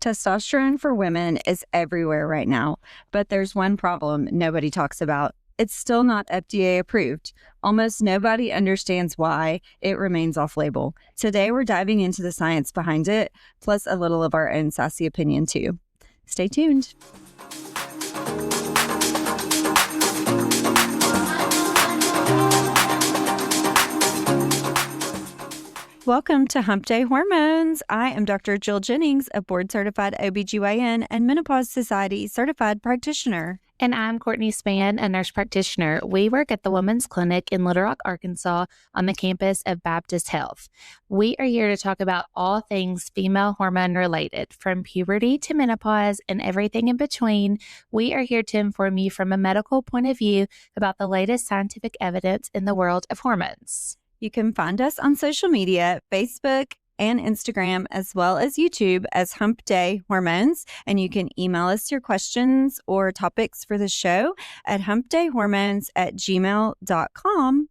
Testosterone for women is everywhere right now, but there's one problem nobody talks about. It's still not FDA approved. Almost nobody understands why it remains off-label. Today, we're diving into the science behind it, plus a little of our own sassy opinion too. Stay tuned. Welcome to Hump Day Hormones. I am Dr. Jill Jennings, a board-certified OBGYN and Menopause Society certified practitioner. And I'm Courtney Spann, a nurse practitioner. We work at the Women's Clinic in Little Rock, Arkansas, on the campus of Baptist Health. We are here to talk about all things female hormone related, from puberty to menopause and everything in between. We are here to inform you from a medical point of view about the latest scientific evidence in the world of hormones. You can find us on social media, Facebook and Instagram, as well as YouTube as Hump Day Hormones. And you can email us your questions or topics for the show at humpdayhormones@gmail.com.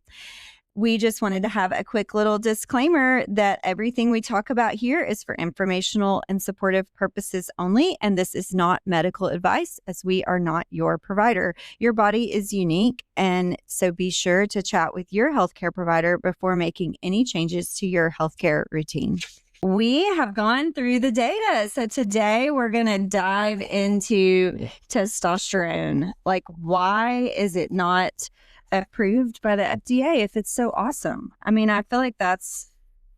We just wanted to have a quick little disclaimer that everything we talk about here is for informational and supportive purposes only, and this is not medical advice, as we are not your provider. Your body is unique, and so be sure to chat with your healthcare provider before making any changes to your healthcare routine. We have gone through the data, so today we're going to dive into testosterone. Like, why is it not approved by the FDA if it's so awesome? I mean, I feel like that's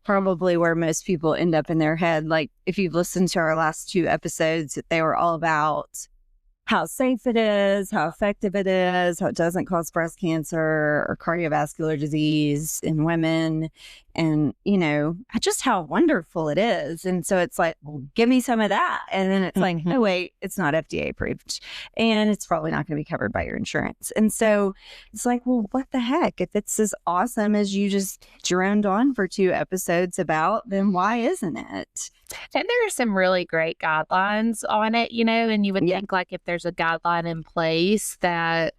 probably where most people end up in their head. Like, if you've listened to our last two episodes, they were all about how safe it is, how effective it is, how it doesn't cause breast cancer or cardiovascular disease in women, and, you know, just how wonderful it is. And so it's like, well, give me some of that. And then it's like, oh, wait, it's not FDA approved. And it's probably not going to be covered by your insurance. And so it's like, well, what the heck? If it's as awesome as you just droned on for two episodes about, then why isn't it? And there are some really great guidelines on it, you know, and you would think, like, if there's a guideline in place that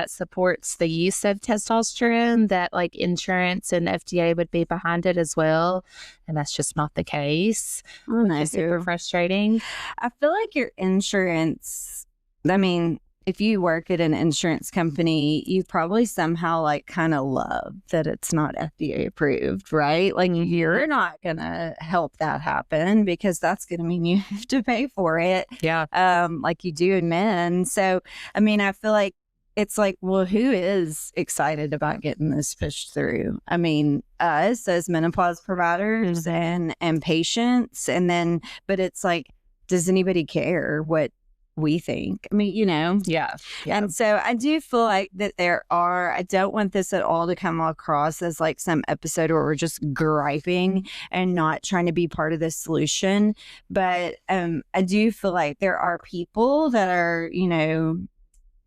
supports the use of testosterone, that like insurance and FDA would be behind it as well. And that's just not the case. Oh, no. It's super frustrating. I feel like your insurance, I mean, if you work at an insurance company, you probably somehow like kind of love that it's not FDA approved, right? Like, you're not going to help that happen because that's going to mean you have to pay for it. Yeah. Like you do in men. So, I mean, I feel like it's like, well, who is excited about getting this pushed through? I mean, us as menopause providers and patients, and then, but it's like, does anybody care what we think? I mean, you know? Yeah. And so I do feel like that I don't want this at all to come across as like some episode where we're just griping and not trying to be part of the solution. But I do feel like there are people that are, you know,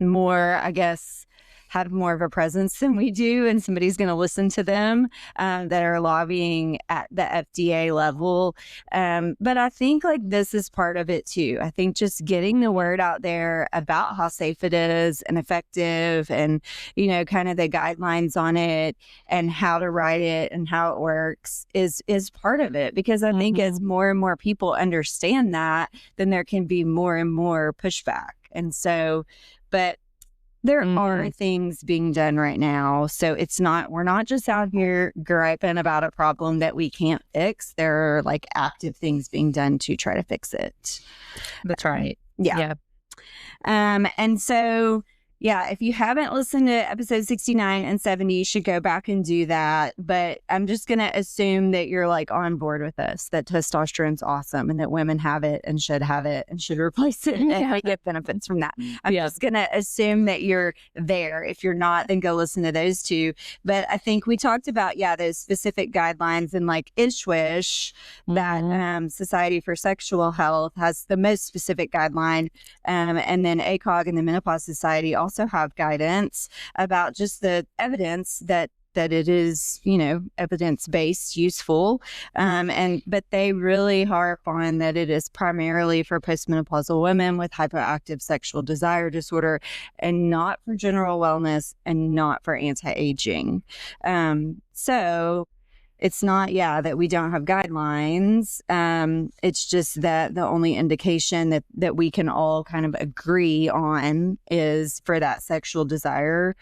more, I guess, have more of a presence than we do, and somebody's going to listen to them that are lobbying at the FDA level. But I think like this is part of it too. I think just getting the word out there about how safe it is and effective, and, you know, kind of the guidelines on it and how to write it and how it works is part of it. Because I think as more and more people understand that, then there can be more and more pushback. And so, but there are things being done right now. So we're not just out here griping about a problem that we can't fix. There are like active things being done to try to fix it. That's right. Yeah. And so, yeah, if you haven't listened to episode 69 and 70, you should go back and do that. But I'm just going to assume that you're like on board with us, that testosterone's awesome and that women have it and should replace it and get benefits from that. I'm just going to assume that you're there. If you're not, then go listen to those two. But I think we talked about, those specific guidelines, and like ISWISH, that Society for Sexual Health has the most specific guideline. And then ACOG and the Menopause Society also have guidance about just the evidence that it is, you know, evidence-based, useful. But they really harp on that it is primarily for postmenopausal women with hyperactive sexual desire disorder, and not for general wellness and not for anti-aging. So it's not, that we don't have guidelines. It's just that the only indication that we can all kind of agree on is for that sexual desire.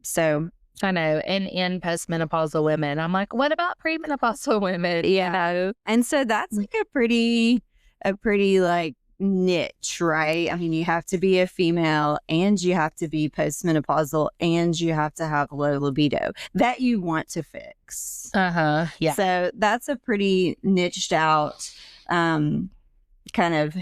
So I know. And in postmenopausal women, I'm like, what about premenopausal women? Yeah. You know? And so that's like a pretty like niche, right? I mean, you have to be a female and you have to be postmenopausal and you have to have low libido that you want to fix. Yeah. So that's a pretty niched out kind of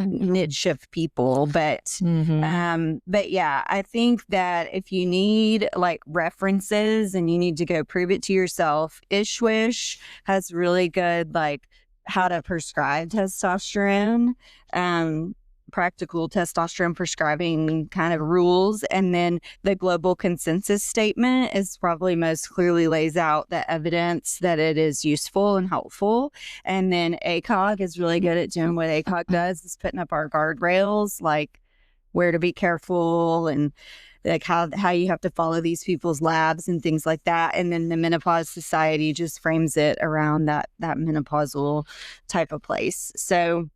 niche of people, but yeah, I think that if you need like references and you need to go prove it to yourself, Ishwish has really good like how to prescribe testosterone, practical testosterone prescribing kind of rules. And then the global consensus statement is probably most clearly lays out the evidence that it is useful and helpful. And then ACOG is really good at doing what ACOG does, is putting up our guardrails, like where to be careful and like how you have to follow these people's labs and things like that. And then the Menopause Society just frames it around that menopausal type of place. So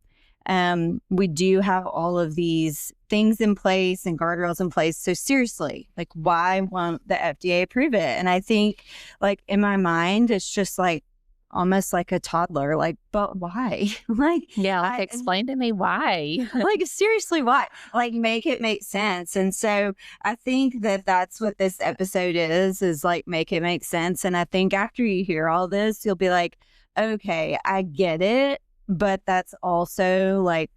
we do have all of these things in place and guardrails in place. So seriously, like, why won't the FDA approve it? And I think, like, in my mind, it's just like almost like a toddler, like, but why? Explain to me why. Like, seriously, why? Like, make it make sense. And so I think that that's what this episode is like, make it make sense. And I think after you hear all this, you'll be like, okay, I get it. But that's also like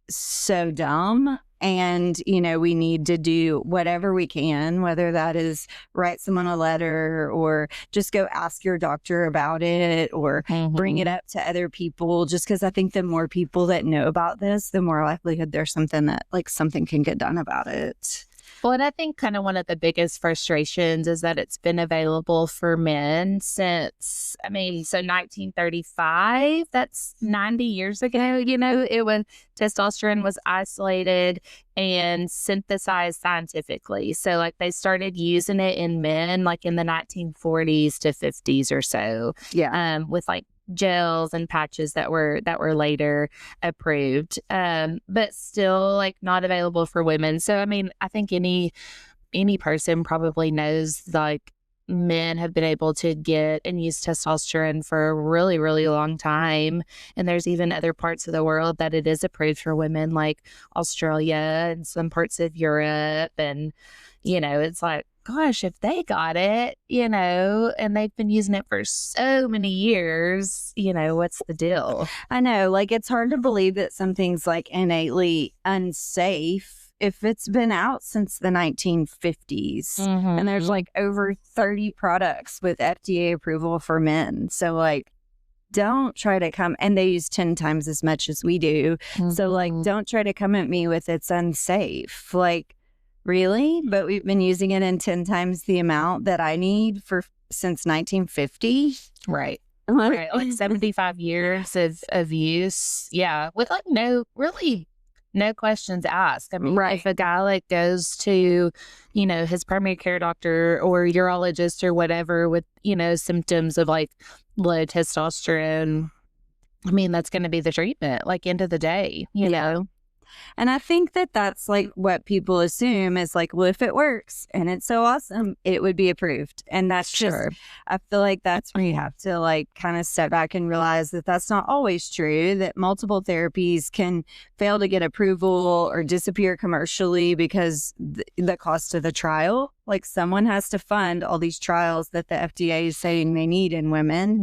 so dumb. And, we need to do whatever we can, whether that is write someone a letter or just go ask your doctor about it or bring it up to other people. Just because I think the more people that know about this, the more likelihood there's something that like something can get done about it. Well, and I think kind of one of the biggest frustrations is that it's been available for men since, so 1935, that's 90 years ago, it when testosterone was isolated and synthesized scientifically. So like they started using it in men like in the 1940s to 50s or so. Yeah. With like gels and patches that were later approved, but still like not available for women. So I think any person probably knows like men have been able to get and use testosterone for a really, really long time. And there's even other parts of the world that it is approved for women, like Australia and some parts of Europe. And, it's like, gosh, if they got it, and they've been using it for so many years, what's the deal? I know, like, it's hard to believe that something's like innately unsafe if it's been out since the 1950s. And there's like over 30 products with FDA approval for men. So like, don't try to come, and they use 10 times as much as we do. So like, don't try to come at me with it's unsafe. Like, really? But we've been using it in 10 times the amount that I need since 1950. Right. Right. Like 75 years of use. Yeah. With like no questions asked. Right. If a guy like goes to, his primary care doctor or urologist or whatever with, symptoms of like low testosterone, that's going to be the treatment, like end of the day, you know? And I think that that's like what people assume is like, well, if it works and it's so awesome, it would be approved. And that's just, I feel like that's where you have to like kind of step back and realize that that's not always true, that multiple therapies can fail to get approval or disappear commercially because the cost of the trial. Like someone has to fund all these trials that the FDA is saying they need in women.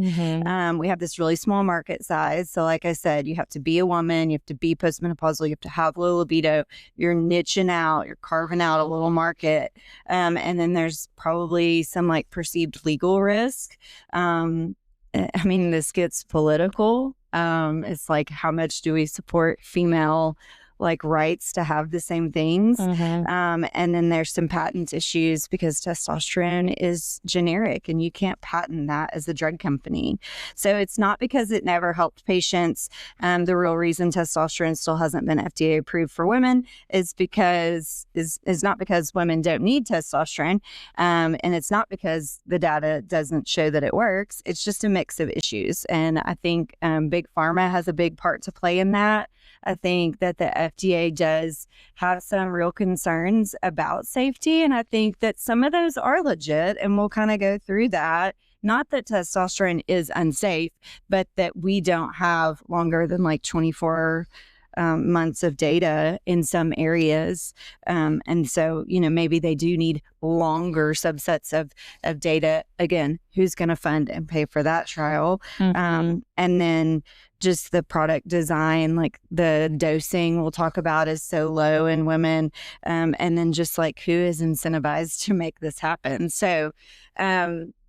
We have this really small market size. So like I said, you have to be a woman, you have to be postmenopausal, you have to have low libido, you're niching out, you're carving out a little market. And then there's probably some like perceived legal risk. This gets political. It's like, how much do we support female like rights to have the same things. And then there's some patent issues because testosterone is generic and you can't patent that as a drug company. So it's not because it never helped patients. The real reason testosterone still hasn't been FDA approved for women is not because women don't need testosterone. And it's not because the data doesn't show that it works. It's just a mix of issues. And I think Big Pharma has a big part to play in that. I think that the FDA does have some real concerns about safety. And I think that some of those are legit. And we'll kind of go through that. Not that testosterone is unsafe, but that we don't have longer than like 24 months of data in some areas. And so, maybe they do need longer subsets of data. Again, who's going to fund and pay for that trial? And then just the product design, like the dosing we'll talk about is so low in women. And then just like who is incentivized to make this happen? So,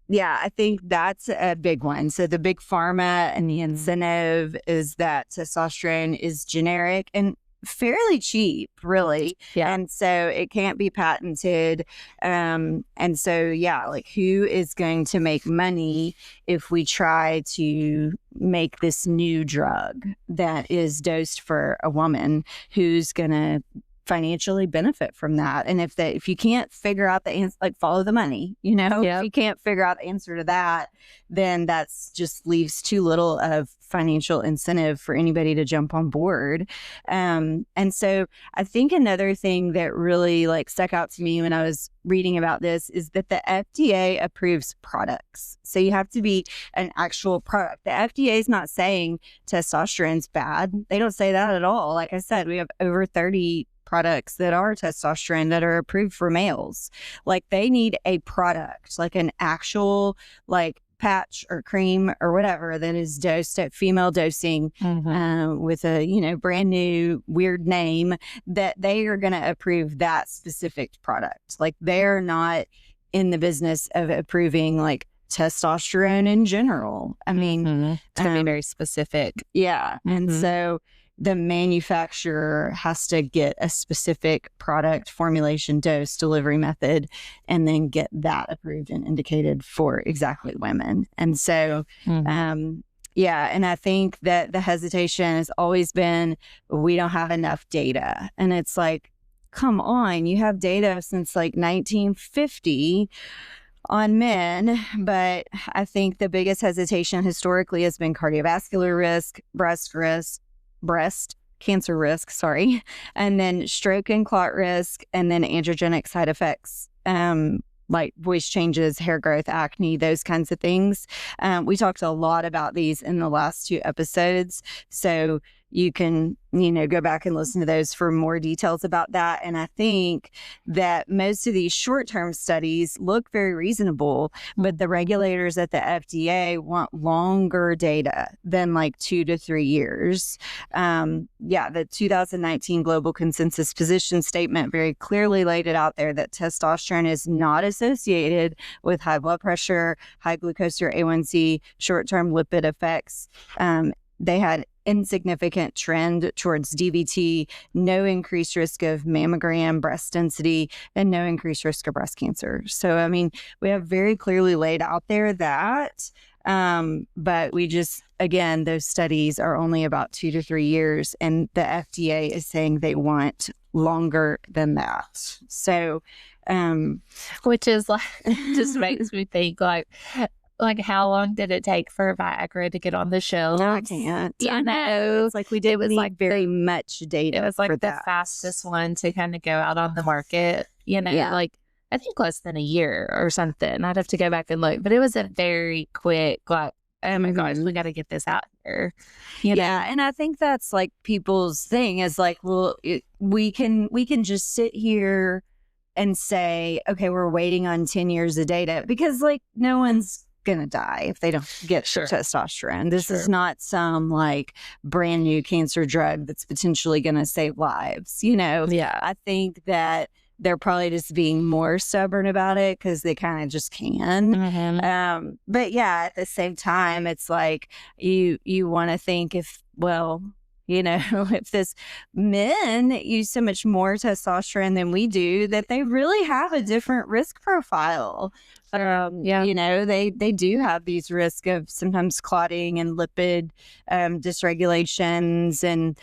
yeah, I think that's a big one. So the big pharma and the incentive is that testosterone is generic and fairly cheap, really. Yeah. And so it can't be patented. And so, yeah, like who is going to make money if we try to make this new drug that is dosed for a woman who's going to financially benefit from that? And if you can't figure out the answer, like follow the money, if you can't figure out the answer to that, then that's just leaves too little of financial incentive for anybody to jump on board. And so I think another thing that really like stuck out to me when I was reading about this is that the FDA approves products. So you have to be an actual product. The FDA is not saying testosterone's bad. They don't say that at all. Like I said, we have over 30 products that are testosterone that are approved for males. Like they need a product, like an actual like patch or cream or whatever that is dosed at female dosing with a brand new weird name, that they are going to approve that specific product. Like they're not in the business of approving like testosterone in general. I mean, it's going to be very specific. Yeah. And so the manufacturer has to get a specific product formulation, dose, delivery method, and then get that approved and indicated for exactly women. And so, yeah, and I think that the hesitation has always been, we don't have enough data. And it's like, come on, you have data since like 1950 on men, but I think the biggest hesitation historically has been cardiovascular risk, breast cancer risk, and then stroke and clot risk, and then androgenic side effects, like voice changes, hair growth, acne, those kinds of things. We talked a lot about these in the last 2 episodes, so you can, go back and listen to those for more details about that. And I think that most of these short-term studies look very reasonable, but the regulators at the FDA want longer data than like 2 to 3 years. The 2019 Global Consensus Position Statement very clearly laid it out there that testosterone is not associated with high blood pressure, high glucose or A1C, short-term lipid effects. They had insignificant trend towards DVT, no increased risk of mammogram breast density, and no increased risk of breast cancer. So, I mean, we have very clearly laid out there that, but we just, again, those studies are only about 2 to 3 years, and the FDA is saying they want longer than that. So, which is like, just makes me think like how long did it take for Viagra to get on the shelf? No, I can't. I know. It's like we did like very much data. It was like for the that. fastest one to kind of go out on the market, like I think less than a year or something. I'd have to go back and look, but it was a very quick, like, oh my gosh, we got to get this out here. Yeah. And I think that's like people's thing is like, well, we can just sit here and say, okay, we're waiting on 10 years of data because like no one's gonna die if they don't get testosterone. This is not some like brand new cancer drug that's potentially gonna save lives. I think that they're probably just being more stubborn about it because they kind of just can. But yeah, at the same time, it's like you want to think if this men use so much more testosterone than we do, that they really have a different risk profile. They do have these risks of sometimes clotting and lipid dysregulations, and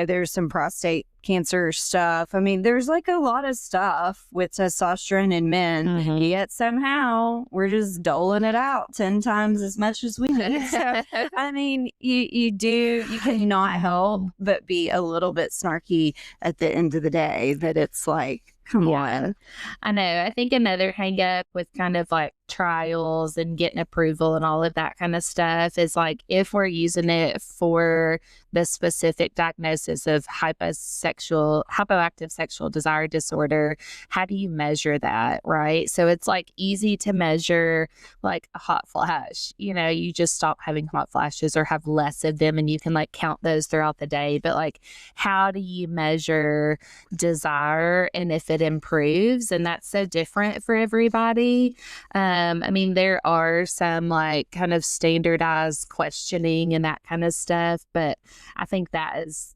there's some prostate cancer stuff. I mean, there's like a lot of stuff with testosterone in men, yet somehow we're just doling it out 10 times as much as we need. So, I mean, you cannot help but be a little bit snarky at the end of the day, that it's like, come on. I know. I think another hang up with kind of like trials and getting approval and all of that kind of stuff is like, if we're using it for the specific diagnosis of hypoactive sexual desire disorder, how do you measure that, right? So it's like easy to measure like a hot flash. You just stop having hot flashes or have less of them, and you can like count those throughout the day. But like, how do you measure desire and if it improves? And that's so different for everybody. I mean, there are some like kind of standardized questioning and that kind of stuff, but I think that's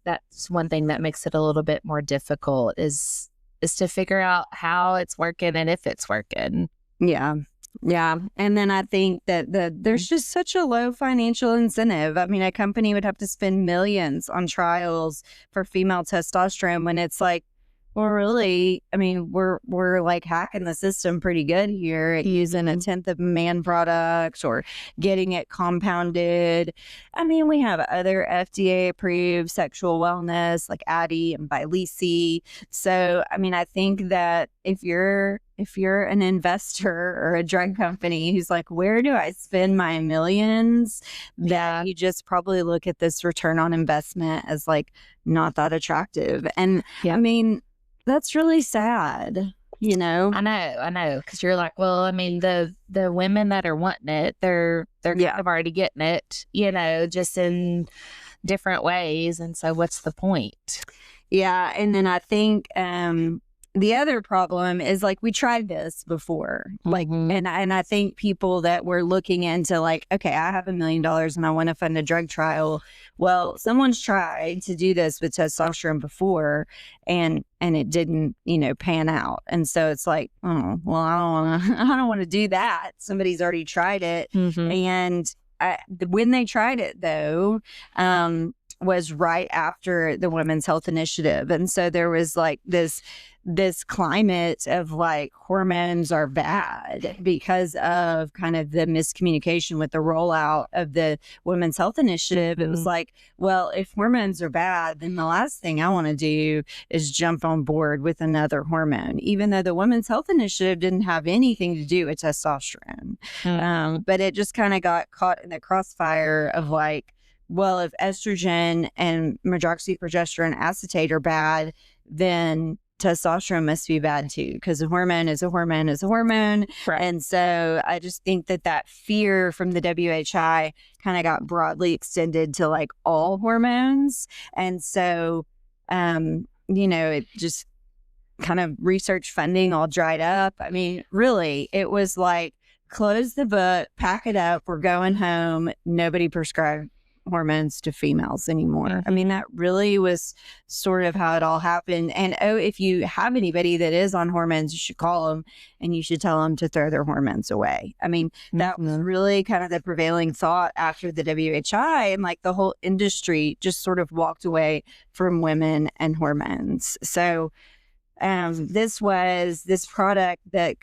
one thing that makes it a little bit more difficult is to figure out how it's working and if it's working. Yeah. Yeah. And then I think that there's just such a low financial incentive. I mean, a company would have to spend millions on trials for female testosterone, when it's like, well, really, I mean, we're like hacking the system pretty good here at using a tenth of a man product or getting it compounded. I mean, we have other FDA approved sexual wellness like Addyi and Vyleesi. So, I mean, I think that if you're an investor or a drug company who's like, where do I spend my millions? That you just probably look at this return on investment as like not that attractive. And I mean, that's really sad, I know. Because you're like, well, I mean, the women that are wanting it, they're kind of already getting it, just in different ways. And so what's the point? Yeah. And then I think the other problem is like, we tried this before, like, and I think people that were looking into like, okay, I have $1 million and I want to fund a drug trial. Well, someone's tried to do this with testosterone before, and it didn't, pan out. And so it's like, oh, well, I don't want to do that. Somebody's already tried it. And when they tried it though, was right after the Women's Health Initiative. And so there was like this climate of like hormones are bad because of kind of the miscommunication with the rollout of the Women's Health Initiative. It was like, well, if hormones are bad, then the last thing I want to do is jump on board with another hormone, even though the Women's Health Initiative didn't have anything to do with testosterone. But it just kind of got caught in the crossfire of like, well, if estrogen and medroxyprogesterone acetate are bad, then testosterone must be bad too, because a hormone is a hormone is a hormone. Right. And so I just think that fear from the WHI kind of got broadly extended to like all hormones. And so, it just kind of research funding all dried up. I mean, really, it was like, close the book, pack it up, we're going home. Nobody prescribed hormones to females anymore. I mean, that really was sort of how it all happened. And if you have anybody that is on hormones, you should call them and you should tell them to throw their hormones away. I mean, that was really kind of the prevailing thought after the WHI, and like the whole industry just sort of walked away from women and hormones. So this product that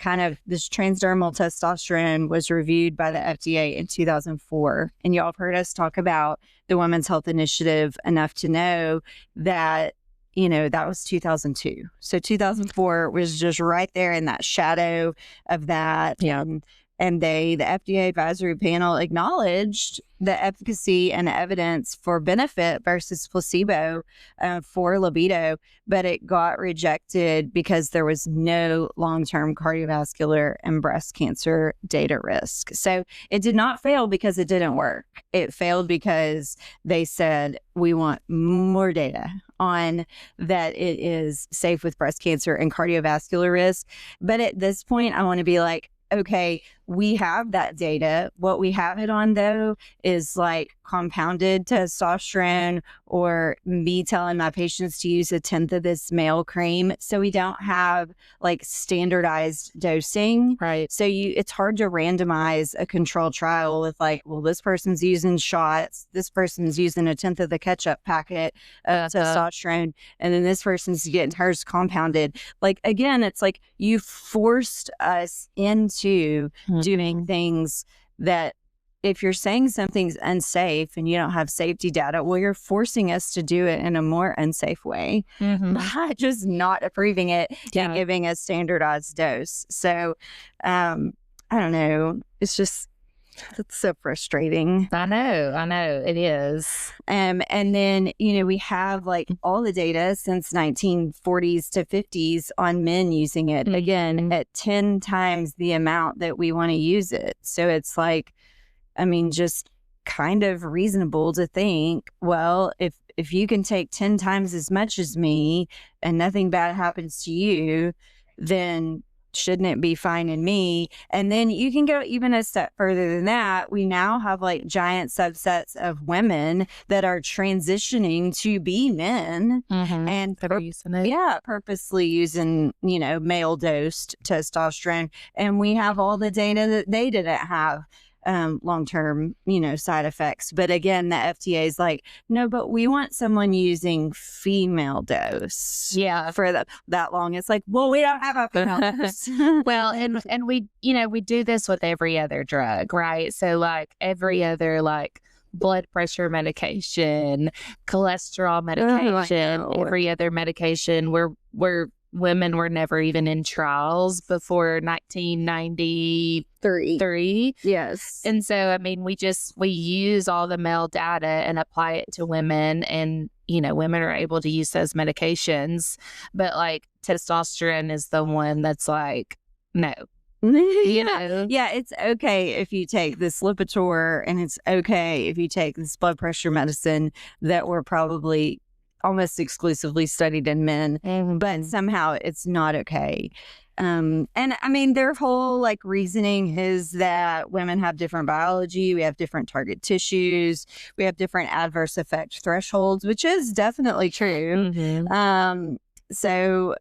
this transdermal testosterone was reviewed by the FDA in 2004. And y'all have heard us talk about the Women's Health Initiative enough to know that, that was 2002. So 2004 was just right there in that shadow of that. Yeah. And the FDA advisory panel acknowledged the efficacy and evidence for benefit versus placebo for libido, but it got rejected because there was no long-term cardiovascular and breast cancer data risk. So it did not fail because it didn't work. It failed because they said, we want more data on that it is safe with breast cancer and cardiovascular risk. But at this point, I want to be like, okay, we have that data. What we have it on, though, is like compounded testosterone, or me telling my patients to use 1/10 of this male cream. So we don't have like standardized dosing. Right. So it's hard to randomize a controlled trial with like, well, this person's using shots, this person's using 1/10 of the ketchup packet of testosterone, and then this person's getting hers compounded. Like, again, it's like you forced us into doing things that, if you're saying something's unsafe and you don't have safety data, well, you're forcing us to do it in a more unsafe way by just not approving it and giving a standardized dose. So, I don't know. It's so frustrating. I know it is. And then, we have like all the data since 1940s to 50s on men using it, again, at 10 times the amount that we want to use it. So it's like, just kind of reasonable to think, well, if you can take 10 times as much as me and nothing bad happens to you, then shouldn't it be fine in me? And then you can go even a step further than that. We now have like giant subsets of women that are transitioning to be men and purposely using, male dosed testosterone. And we have all the data that they didn't have long-term, side effects. But again, the FDA is like, no, but we want someone using female dose for that long. It's like, well, we don't have a female dose. Well, and we, we do this with every other drug, right? So like every other like blood pressure medication, cholesterol medication, every other medication, we're women were never even in trials before 1993. Yes. And so, we use all the male data and apply it to women, and, women are able to use those medications. But like testosterone is the one that's like, no. Yeah, it's okay if you take this Lipitor, and it's okay if you take this blood pressure medicine that were probably almost exclusively studied in men, but somehow it's not okay. And their whole like reasoning is that women have different biology, we have different target tissues, we have different adverse effect thresholds, which is definitely true. So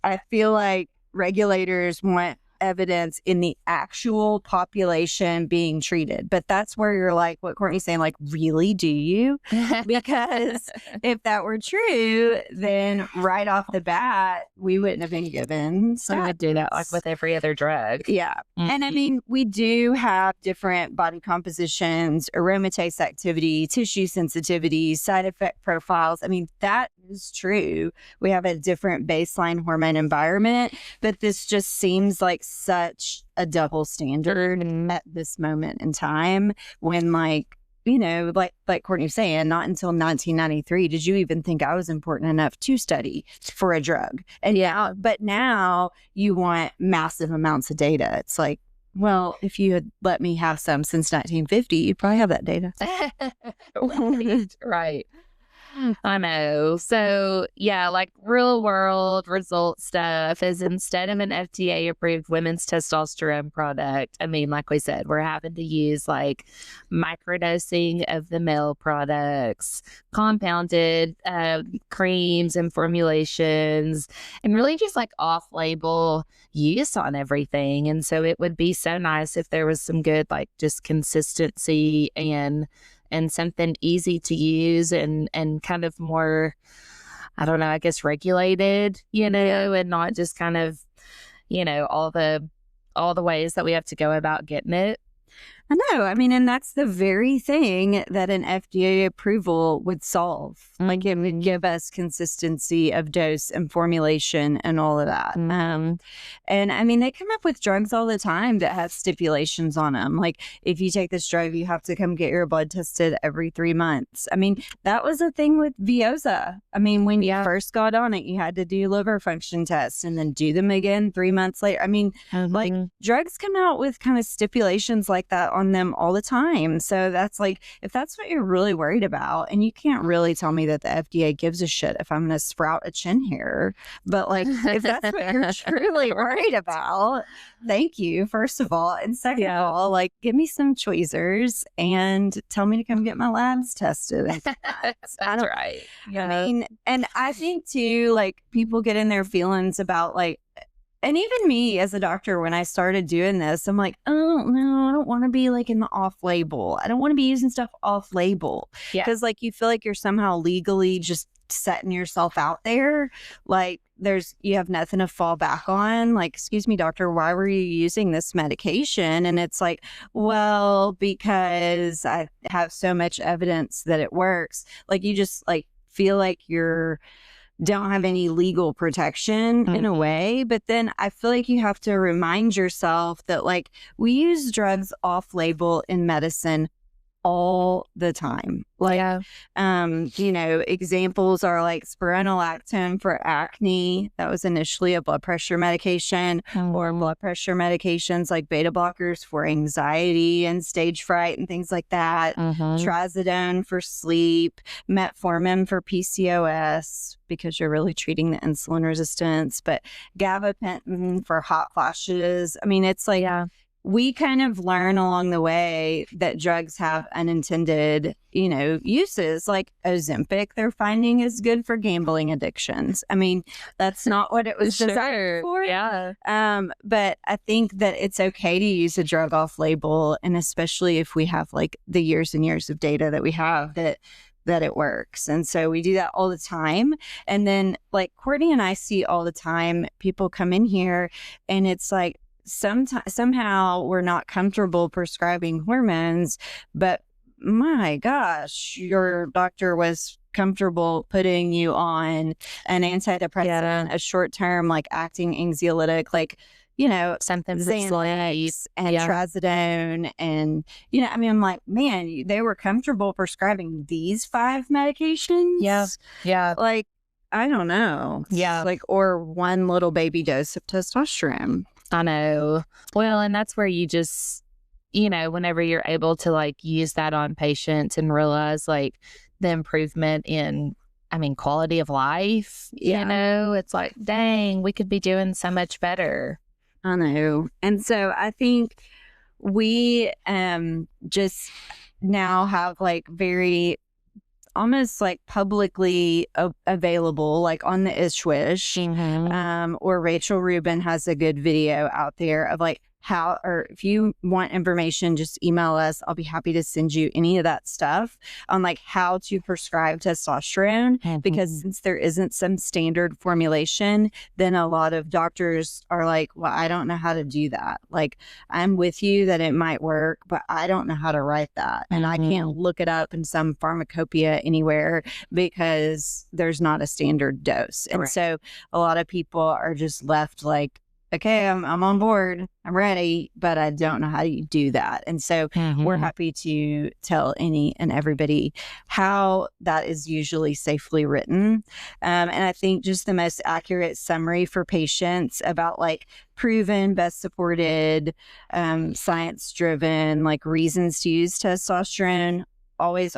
I feel like regulators want evidence in the actual population being treated. But that's where you're like, what Courtney's saying, like, really, do you? Because if that were true, then right off the bat, we wouldn't have been given stats. We would do that like with every other drug. Yeah. And we do have different body compositions, aromatase activity, tissue sensitivity, side effect profiles. That is true. We have a different baseline hormone environment, but this just seems like such a double standard at this moment in time, when like Courtney was saying, not until 1993 did you even think I was important enough to study for a drug. And but now you want massive amounts of data. It's like, well, if you had let me have some since 1950, you'd probably have that data. Right. I know. So like real world result stuff is, instead of an FDA approved women's testosterone product, like we said, we're having to use like microdosing of the male products, compounded creams and formulations, and really just like off-label use on everything. And so it would be so nice if there was some good like just consistency and something easy to use and kind of more, I don't know, I guess regulated, and not just kind of, all the ways that we have to go about getting it. I know. And that's the very thing that an FDA approval would solve. Like, it would give us consistency of dose and formulation and all of that. And they come up with drugs all the time that have stipulations on them. Like, if you take this drug, you have to come get your blood tested every 3 months. That was a thing with Veoza. When you first got on it, you had to do liver function tests and then do them again 3 months later. Like, drugs come out with kind of stipulations like that on them all the time. So that's like, if that's what you're really worried about, and you can't really tell me that the FDA gives a shit if I'm going to sprout a chin hair, but like, if that's what you're truly worried about, thank you, first of all. And second of all, like, give me some tweezers and tell me to come get my labs tested. That's right. Yeah. I mean, and I think too, like, people get in their feelings about like, and even me as a doctor, when I started doing this, I'm like, oh, no, I don't want to be like in the off label. I don't want to be using stuff off label. Because like you feel like you're somehow legally just setting yourself out there. Like you have nothing to fall back on. Like, excuse me, doctor, why were you using this medication? And it's like, well, because I have so much evidence that it works. Like you just like feel like don't have any legal protection in a way. But then I feel like you have to remind yourself that like we use drugs off label in medicine all the time. Like, you know, examples are like spironolactone for acne. That was initially a blood pressure medication, or blood pressure medications like beta blockers for anxiety and stage fright and things like that. Trazodone for sleep, metformin for PCOS, because you're really treating the insulin resistance, but gabapentin for hot flashes. I mean, it's like, we kind of learn along the way that drugs have unintended, you know, uses. Like Ozempic, they're finding is good for gambling addictions. I mean, that's not what it was designed for. But I think that it's okay to use a drug off label, and especially if we have like the years and years of data that we have that it works. And so we do that all the time. And then like Courtney and I see all the time, people come in here and it's like, somehow we're not comfortable prescribing hormones, but my gosh, your doctor was comfortable putting you on an antidepressant, a short-term like acting anxiolytic, like, you know, something Xanax and Trazodone. And, you know, I mean, I'm like, man, they were comfortable prescribing these 5 medications. Like, I don't know. Like, or one little baby dose of testosterone. I know. Well, and that's where you just, you know, whenever you're able to like use that on patients and realize like the improvement in, I mean, quality of life, you know, it's like, dang, we could be doing so much better. I know. And so I think we just now have like very almost like publicly available, like on the Ishwish, or Rachel Rubin has a good video out there of like how, or if you want information, just email us. I'll be happy to send you any of that stuff on like how to prescribe testosterone, because since there isn't some standard formulation, then a lot of doctors are like, well, I don't know how to do that. Like, I'm with you that it might work, but I don't know how to write that. And I can't look it up in some pharmacopoeia anywhere because there's not a standard dose. And so a lot of people are just left like, okay, I'm on board, I'm ready, but I don't know how you do that. And so we're happy to tell any and everybody how that is usually safely written. And I think just the most accurate summary for patients about like proven, best supported, science driven, like reasons to use testosterone. Always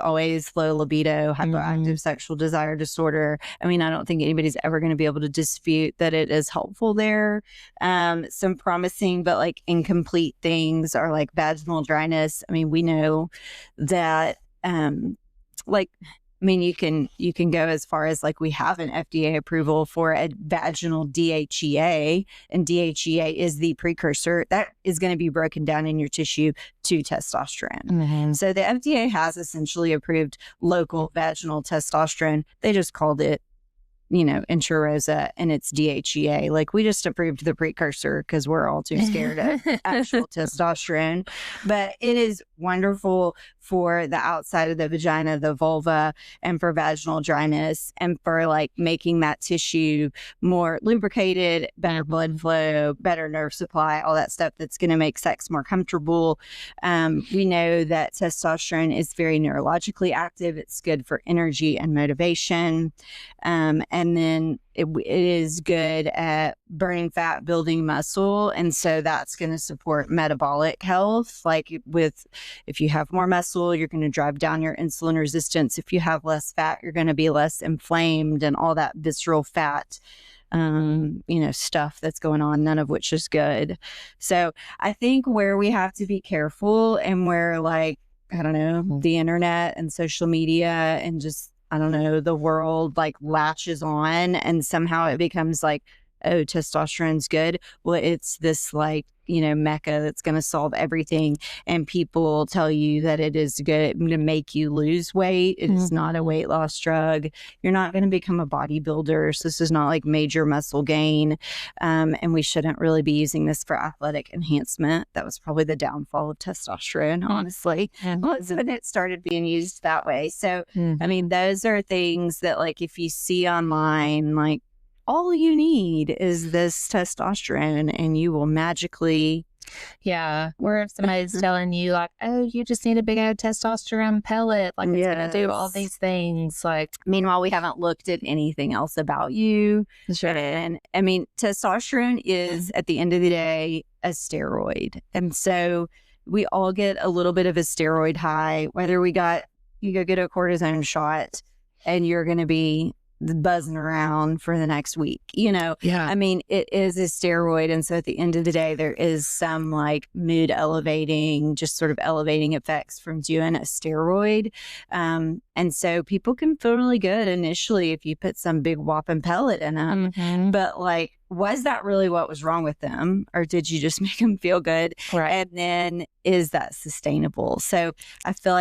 low libido, hypoactive sexual desire disorder. I mean, I don't think anybody's ever going to be able to dispute that it is helpful there. Some promising but like incomplete things are like vaginal dryness. I mean, we know that like, I mean, you can go as far as like we have an FDA approval for a vaginal DHEA, and DHEA is the precursor that is going to be broken down in your tissue to testosterone. So the FDA has essentially approved local vaginal testosterone. They just called it, you know, Intrarosa, and it's DHEA. Like, we just approved the precursor because we're all too scared of actual testosterone. But it is wonderful for the outside of the vagina, the vulva, and for vaginal dryness, and for like making that tissue more lubricated, better blood flow, better nerve supply, all that stuff that's going to make sex more comfortable. We know that testosterone is very neurologically active. It's good for energy and motivation. And then it is good at burning fat, building muscle. And so that's going to support metabolic health. Like if you have more muscle, you're going to drive down your insulin resistance. If you have less fat, you're going to be less inflamed and all that visceral fat, stuff that's going on, none of which is good. So I think where we have to be careful and where I don't know, the internet and social media and just, I don't know, the world latches on and somehow it becomes oh, testosterone's good. Well, it's this mecca that's going to solve everything. And people tell you that it is good to make you lose weight. It is not a weight loss drug. You're not going to become a bodybuilder. So this is not major muscle gain. And we shouldn't really be using this for athletic enhancement. That was probably the downfall of testosterone, honestly, was when it started being used that way. So, I mean, those are things that if you see online, all you need is this testosterone and you will magically. Yeah. Or if somebody's telling you oh, you just need a big old testosterone pellet, it's going to do all these things. Meanwhile, we haven't looked at anything else about you. Sure. And I mean, testosterone is at the end of the day, a steroid. And so we all get a little bit of a steroid high, whether you go get a cortisone shot and you're going to be buzzing around for the next week, Yeah. I mean, it is a steroid. And so at the end of the day, there is some mood elevating, just sort of elevating effects from doing a steroid. And so people can feel really good initially if you put some big whopping pellet in them. But was that really what was wrong with them? Or did you just make them feel good? Right. And then is that sustainable? So I feel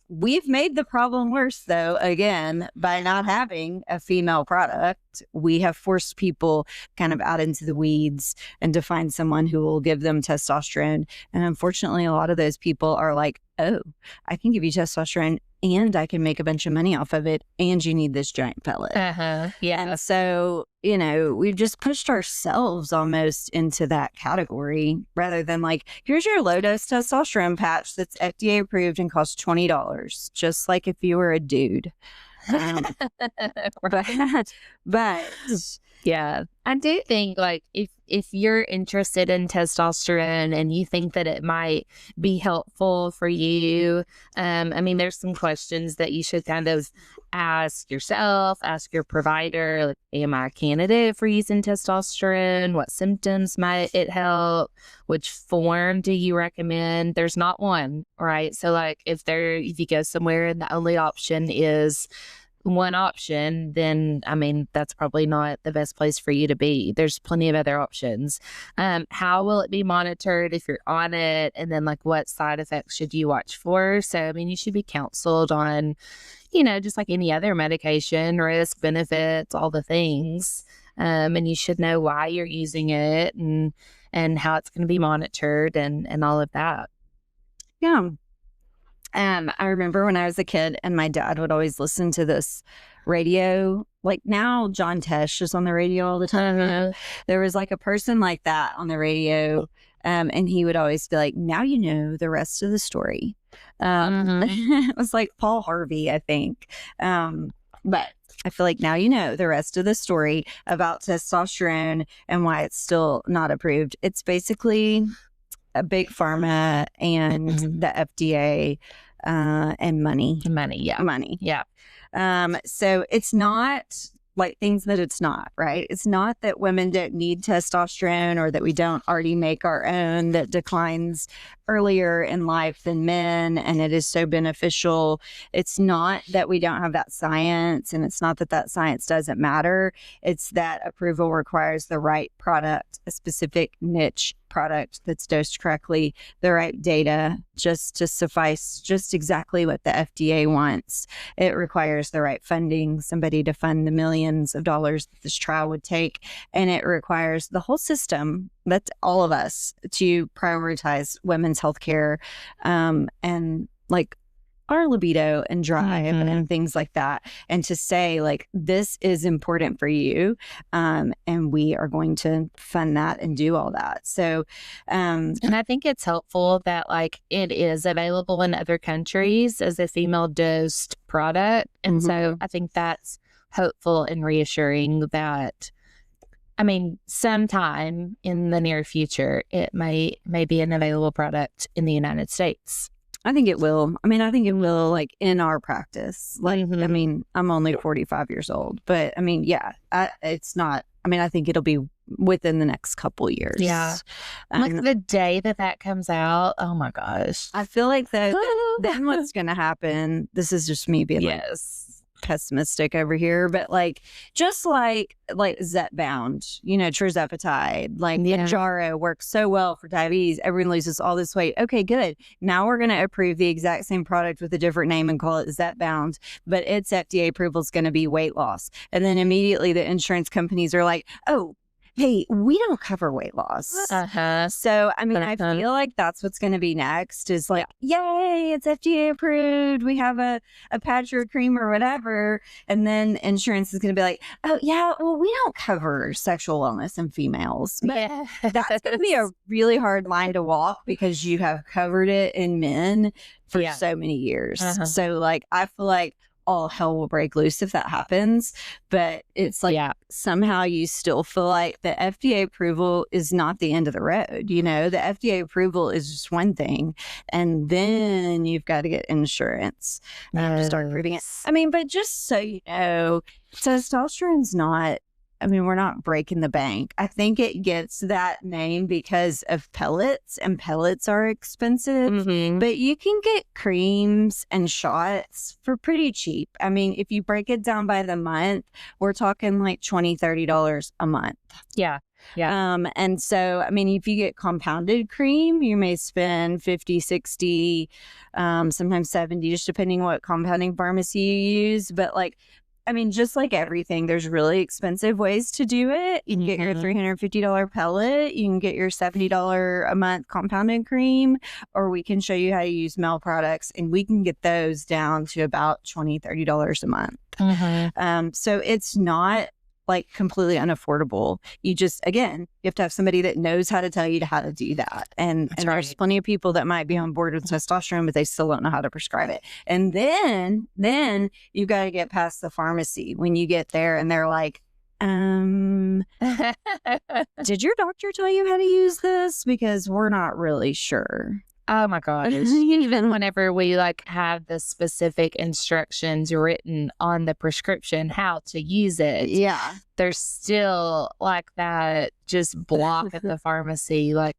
we've made the problem worse though, again, by not having a female product. We have forced people kind of out into the weeds and to find someone who will give them testosterone. And unfortunately, a lot of those people are oh, I can give you testosterone and I can make a bunch of money off of it. And you need this giant pellet. Yeah. And so, we've just pushed ourselves almost into that category rather than here's your low dose testosterone patch that's FDA approved and costs $20, just like if you were a dude. But yeah, I do think if you're interested in testosterone and you think that it might be helpful for you, I mean, there's some questions that you should kind of ask yourself, ask your provider. Am I a candidate for using testosterone? What symptoms might it help? Which form do you recommend? There's not one, right? So if you go somewhere and the only option is one option, then I mean, that's probably not the best place for you to be. There's plenty of other options. How will it be monitored if you're on it? And then what side effects should you watch for? So, I mean, you should be counseled on, just like any other medication, risk, benefits, all the things. And you should know why you're using it and how it's going to be monitored and all of that. Yeah. I remember when I was a kid and my dad would always listen to this radio. Now John Tesh is on the radio all the time. There was a person like that on the radio. And he would always be now you know the rest of the story. It was Paul Harvey, I think. But I feel now you know the rest of the story about testosterone and why it's still not approved. It's basically a big pharma and the FDA and money. Yeah. Money. Yeah. So it's not things that it's not, right? It's not that women don't need testosterone or that we don't already make our own that declines earlier in life than men and it is so beneficial. It's not that we don't have that science and it's not that that science doesn't matter. It's that approval requires the right product, a specific niche product that's dosed correctly, the right data just to suffice just exactly what the FDA wants. It requires the right funding, somebody to fund the millions of dollars that this trial would take. And it requires the whole system, that's all of us, to prioritize women's health care and our libido and drive and things like that. And to say this is important for you. And we are going to fund that and do all that. So, and I think it's helpful that it is available in other countries as a female dosed product. And so I think that's hopeful and reassuring that, I mean, sometime in the near future, it may be an available product in the United States. I think it will. I mean, I think it will, like, in our practice. Like, I Mhm. mean, I'm only 45 years old, but I mean, yeah, it's not. I mean, I think it'll be within the next couple years. Yeah. Like And the day that comes out, oh my gosh. I feel like then what's going to happen, this is just me being like Yes. pessimistic over here, but like, just like Zepbound, tirzepatide, like Yeah. Mounjaro works so well for diabetes. Everyone loses all this weight. Okay, good. Now we're going to approve the exact same product with a different name and call it Zepbound, but its FDA approval is going to be weight loss. And then immediately the insurance companies are like, oh, hey, we don't cover weight loss. So, I mean, I feel like that's what's going to be next is like, yay, it's FDA approved. We have a patch or a cream or whatever. And then insurance is going to be like, oh, yeah, well, we don't cover sexual wellness in females. But that's going to be a really hard line to walk because you have covered it in men for so many years. So, like, I feel like all hell will break loose if that happens. But it's like somehow you still feel like the FDA approval is not the end of the road. The FDA approval is just one thing. And then you've got to get insurance and start proving it. I mean, but just so you know, testosterone's not, I mean, we're not breaking the bank. I think it gets that name because of pellets, and pellets are expensive. But you can get creams and shots for pretty cheap. I mean, if you break it down by the month, we're talking like $20, $30 a month. Yeah. And so, I mean, if you get compounded cream, you may spend 50, 60, sometimes 70, just depending what compounding pharmacy you use. But like, I mean, just like everything, there's really expensive ways to do it. You can get your $350 pellet. You can get your $70 a month compounded cream, or we can show you how to use Mel products, and we can get those down to about $20, $30 a month. So it's not like completely unaffordable. You just, again, you have to have somebody that knows how to tell you how to do that. And there's plenty of people that might be on board with testosterone, but they still don't know how to prescribe it. And then you got to get past the pharmacy when you get there and they're like, did your doctor tell you how to use this? Because we're not really sure. Oh my gosh. Even whenever we like have the specific instructions written on the prescription, how to use it. Yeah. There's still like that just block at the pharmacy. Like,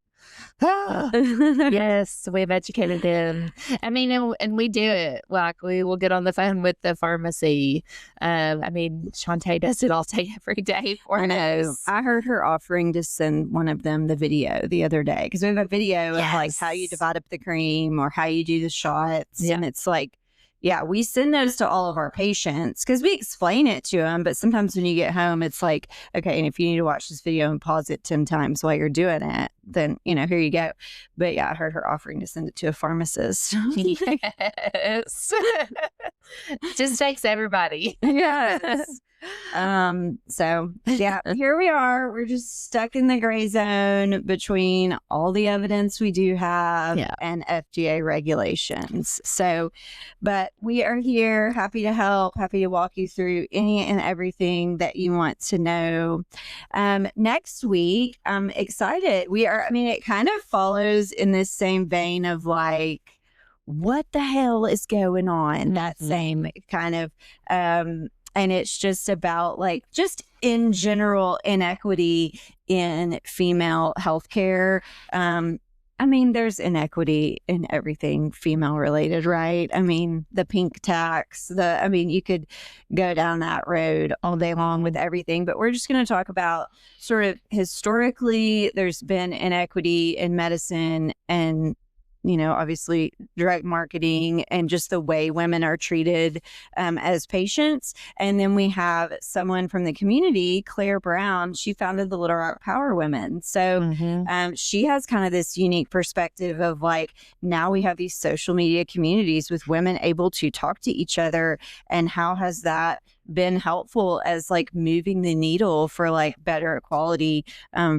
yes, we've educated them. I mean, and we do it. Like, we will get on the phone with the pharmacy. I mean, Shantae does it all day, every day for us. I heard her offering to send one of them the video the other day, because we have a video of like how you divide up the cream or how you do the shots. And it's like, yeah, we send those to all of our patients because we explain it to them. But sometimes when you get home, it's like, okay, and if you need to watch this video and pause it 10 times while you're doing it, then, here you go. But yeah, I heard her offering to send it to a pharmacist. Yes. Just takes everybody. Yes. So yeah, here we are. We're just stuck in the gray zone between all the evidence we do have and FDA regulations. So, but we are here, happy to help, happy to walk you through any and everything that you want to know. Next week, I'm excited. It kind of follows in this same vein of like, what the hell is going on? That same kind of, and it's just about like, just in general, inequity in female healthcare. There's inequity in everything female related, right? I mean, the pink tax, you could go down that road all day long with everything, but we're just going to talk about sort of historically, there's been inequity in medicine and obviously drug marketing and just the way women are treated as patients. And then we have someone from the community, Claire Brown. She founded the Little Rock Power Women. So she has kind of this unique perspective of like, now we have these social media communities with women able to talk to each other. And how has that been helpful as like moving the needle for like better equality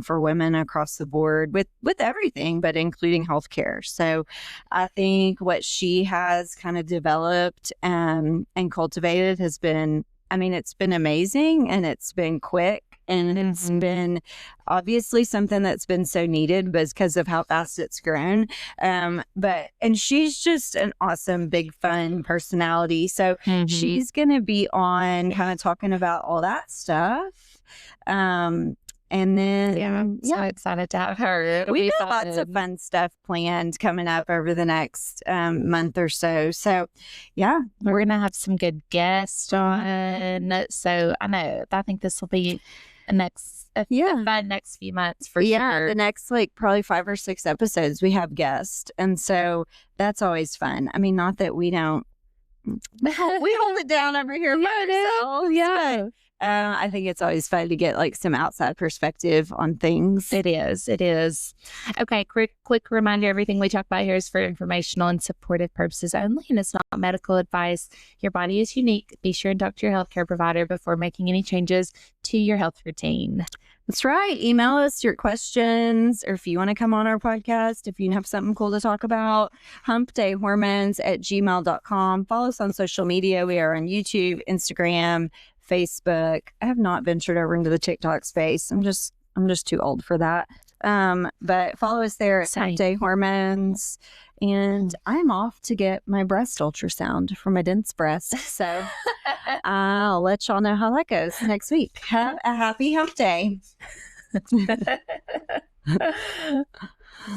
for women across the board with everything, but including healthcare. So I think what she has kind of developed and cultivated has been it's been amazing, and it's been quick, and it's been obviously something that's been so needed, but it's because of how fast it's grown. And she's just an awesome, big, fun personality. So she's going to be on kind of talking about all that stuff. And then, so excited to have her. We've got lots of fun stuff planned coming up over the next month or so. So, yeah. We're going to have some good guests on. So, I think this will be a fun next few months for sure. The next, probably 5 or 6 episodes, we have guests. And so that's always fun. Not that we don't. We hold it down over here by ourselves. Yeah. I think it's always fun to get some outside perspective on things. It is. Okay, quick reminder, everything we talk about here is for informational and supportive purposes only, and it's not medical advice. Your body is unique. Be sure and talk to your healthcare provider before making any changes to your health routine. That's right. Email us your questions, or if you want to come on our podcast, if you have something cool to talk about, humpdayhormones@gmail.com. Follow us on social media. We are on YouTube, Instagram, Facebook. I have not ventured over into the TikTok space. I'm just too old for that. But follow us there at Hump Day Hormones. And I'm off to get my breast ultrasound for my dense breast. So I'll let y'all know how that goes next week. Have a happy hump day.